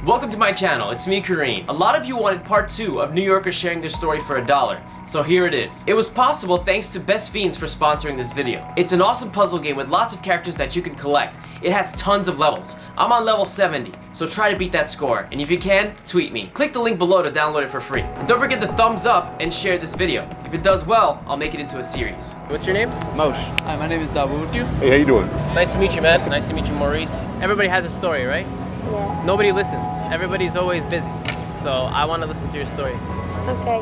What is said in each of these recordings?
Welcome to my channel, it's me Karim. A lot of you wanted part 2 of New Yorkers sharing their story for $1, so here it is. It was possible thanks to Best Fiends for sponsoring this video. It's an awesome puzzle game with lots of characters that you can collect. It has tons of levels. I'm on level 70, so try to beat that score. And if you can, tweet me. Click the link below to download it for free. And don't forget to thumbs up and share this video. If it does well, I'll make it into a series. What's your name? Mosh. Hi, my name is Dawood. Hey, how you doing? Nice to meet you, Matt. Nice to meet you, Maurice. Everybody has a story, right? Yeah. Nobody listens. Everybody's always busy. So I want to listen to your story. Okay.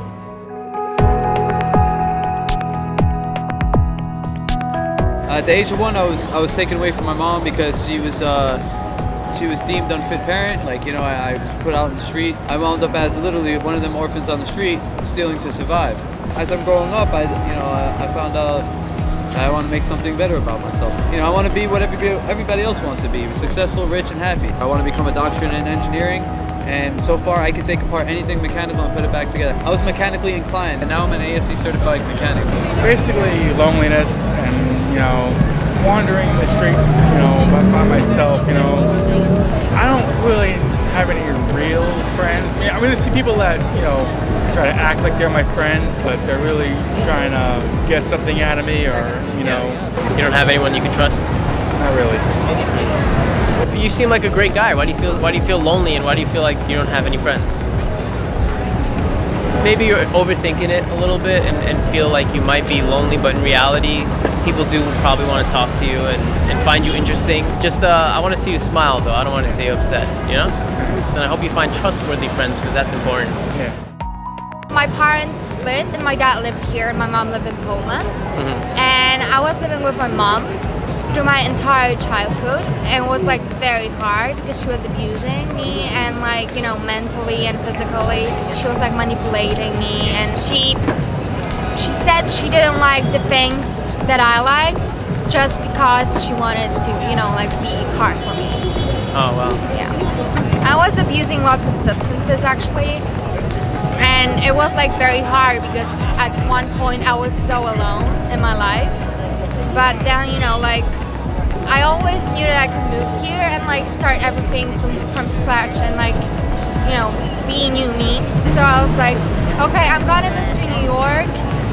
At the age of 1, I was taken away from my mom because she was deemed unfit parent. Like, you know, I was put out on the street. I wound up as literally one of them orphans on the street, stealing to survive. As I'm growing up, I found out I want to make something better about myself. You know, I want to be what everybody else wants to be, successful, rich, and happy. I want to become a doctor in engineering, and so far I can take apart anything mechanical and put it back together. I was mechanically inclined, and now I'm an ASC certified mechanic. Basically, loneliness and, you know, wandering the streets, you know, by myself, you know. I don't really have any real friends. I mean, there's people that, you know, try to act like they're my friends, but they're really trying to get something out of me, or, you know. You don't have anyone you can trust? Not really. You seem like a great guy. Why do you feel lonely, and why do you feel like you don't have any friends? Maybe you're overthinking it a little bit and feel like you might be lonely, but in reality, people do probably want to talk to you and find you interesting. Just, I want to see you smile, though. I don't want to see you upset, you know? And I hope you find trustworthy friends, because that's important. Yeah. My parents split, and my dad lived here, and my mom lived in Poland. And I was living with my mom through my entire childhood, and it was like very hard because she was abusing me, and like, you know, mentally and physically. She was like manipulating me, and she said she didn't like the things that I liked just because she wanted to, you know, like be hard for me. Oh, wow. Yeah. I was abusing lots of substances actually, and it was like very hard because at one point I was so alone in my life. But then, you know, like I always knew that I could move here and like start everything from scratch and like, you know, be new me. So I was like, okay, I'm gonna move to New York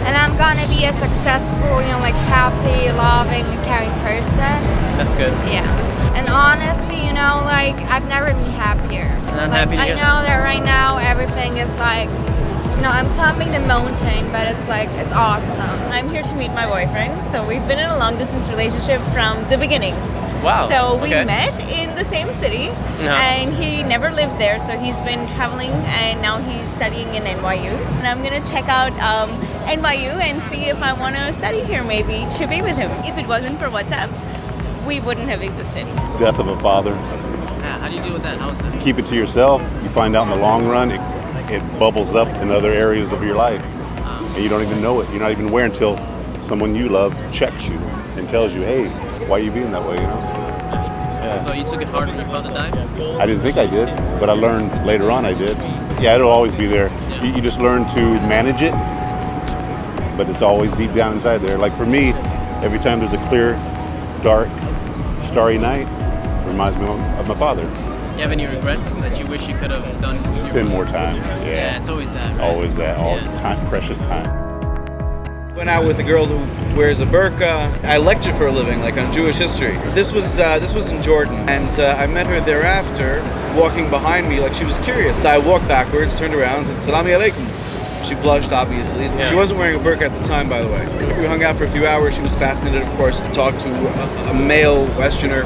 and I'm gonna be a successful, you know, like happy, loving, caring person. That's good. Yeah. And honestly, you know, like I've never been happier. I'm like, happy to I hear know that right now everything is like, you know, I'm climbing the mountain, but it's like, it's awesome. I'm here to meet my boyfriend. So we've been in a long distance relationship from the beginning. Wow. So we okay. met in the same city, and he never lived there. So he's been traveling, and now he's studying in NYU. And I'm gonna check out NYU and see if I want to study here, maybe to be with him. If it wasn't for WhatsApp, we wouldn't have existed. Death of a father. Yeah, how do you deal with that? How is that? Keep it to yourself. You find out in the long run, it bubbles up in other areas of your life, and you don't even know it. You're not even aware until someone you love checks you and tells you, hey, why are you being that way, you know? Yeah. So you took it hard when your father died? I didn't think I did, but I learned later on I did. Yeah, it'll always be there. You just learn to manage it, but it's always deep down inside there. Like for me, every time there's a clear, dark, starry night, it reminds me of my father. Do you have any regrets that you wish you could have done? Spend more time. Yeah, it's always that. Right? Always that, all the time, precious time. Went out with a girl who wears a burqa. I lecture for a living, like on Jewish history. This was in Jordan, and I met her thereafter, walking behind me like she was curious. So I walked backwards, turned around, and said, "Salami alaikum." She blushed, obviously. Yeah. She wasn't wearing a burqa at the time, by the way. We hung out for a few hours. She was fascinated, of course, to talk to a male Westerner.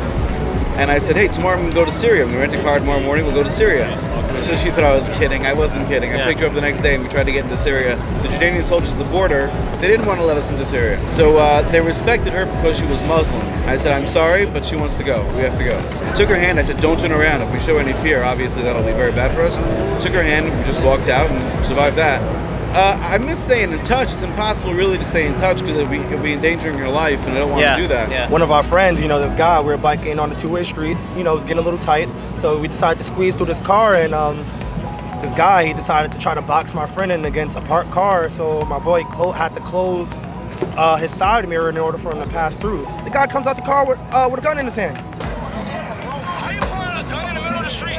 And I said, hey, tomorrow I'm going to go to Syria. I'm going to rent a car tomorrow morning. We'll go to Syria. So she thought I was kidding. I wasn't kidding. I picked her up the next day and we tried to get into Syria. The Jordanian soldiers at the border, they didn't want to let us into Syria. So they respected her because she was Muslim. I said, I'm sorry, but she wants to go. We have to go. I took her hand. I said, don't turn around. If we show any fear, obviously that'll be very bad for us. Took her hand. We just walked out and survived that. I miss staying in touch. It's impossible really to stay in touch because it'll be endangering your life, and I don't want to do that. Yeah. One of our friends, you know, this guy, we were biking on the two-way street, you know, it was getting a little tight, so we decided to squeeze through this car, and this guy, he decided to try to box my friend in against a parked car, so my boy had to close his side mirror in order for him to pass through. The guy comes out the car with a gun in his hand. How you pulling a gun in the middle of the street?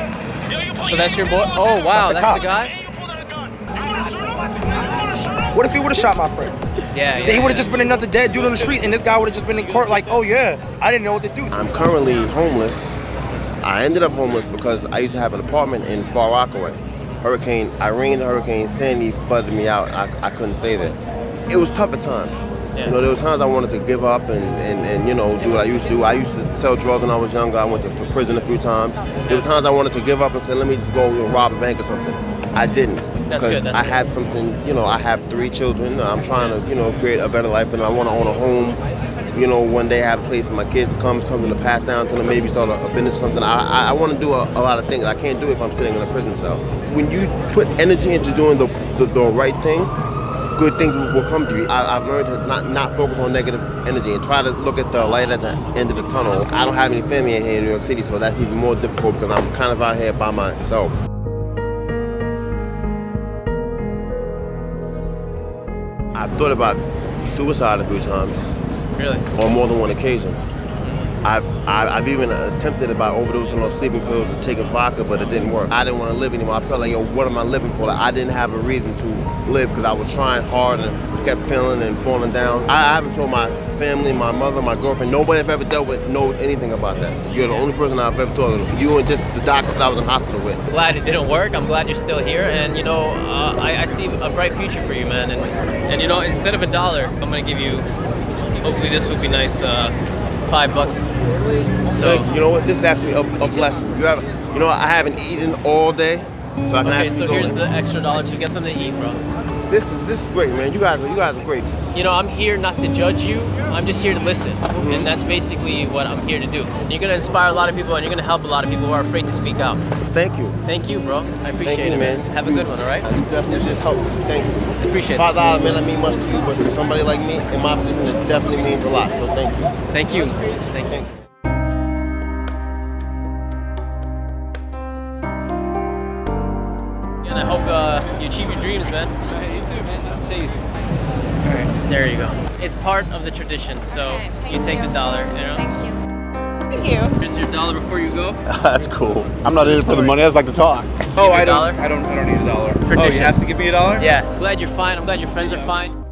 Yo, you So that's your boy? Oh, wow, that's the guy? What if he would have shot my friend? Yeah, Then he would have just been another dead dude on the street, and this guy would have just been in court like, oh yeah, I didn't know what to do. I'm currently homeless. I ended up homeless because I used to have an apartment in Far Rockaway. Hurricane Irene, Hurricane Sandy flooded me out. I couldn't stay there. It was tough at times. Yeah. You know, there were times I wanted to give up and you know, do what I used to do. I used to sell drugs when I was younger. I went to prison a few times. There were times I wanted to give up and say, let me just go rob a bank or something. I didn't. Because I have something, you know, I have 3 children. I'm trying to, you know, create a better life, and I want to own a home. You know, one day have a place for my kids to come, something to pass down to them, maybe start a business or something. I want to do a lot of things. I can't do it if I'm sitting in a prison cell. When you put energy into doing the right thing, good things will come to you. I've learned to not focus on negative energy and try to look at the light at the end of the tunnel. I don't have any family in here in New York City, so that's even more difficult because I'm kind of out here by myself. I've thought about suicide a few times. Really? On more than one occasion. I've even attempted about overdosing on sleeping pills and taking vodka, but it didn't work. I didn't want to live anymore. I felt like, yo, what am I living for? Like, I didn't have a reason to live because I was trying hard and kept failing and falling down. I haven't told my family, my mother, my girlfriend, nobody I've ever dealt with knows anything about that. You're the only person I've ever told. You and just the doctors I was in hospital with. Glad it didn't work. I'm glad you're still here, and you know, I see a bright future for you, man. And you know, instead of $1, I'm gonna give you. Hopefully, this will be nice. $5. So you know what? This is actually a blessing. You know, I haven't eaten all day, so I can actually so go here's in. the extra $1 to get something to eat from. This is great, man. You guys are great. You know, I'm here not to judge you. I'm just here to listen, and that's basically what I'm here to do. You're gonna inspire a lot of people, and you're gonna help a lot of people who are afraid to speak out. Thank you. Thank you, bro. I appreciate Thank you, it, man. Have a good one, all right? You definitely just helped. Thank you. Appreciate it. $5 may not mean much to you, but for somebody like me, in my position, it definitely means a lot. So thank you. Thank you. Thank you. And I hope you achieve your dreams, man. You too, man. Take it easy. There you go. It's part of the tradition, so Okay, you take the $1, you know? Thank you. Thank you. Here's your $1 before you go. That's cool. I'm not in it for the money. I just like to talk. Oh, Give me I $1? don't need $1. Oh, you Tradition. have to give me $1? Yeah. Glad you're fine. I'm glad your friends are fine.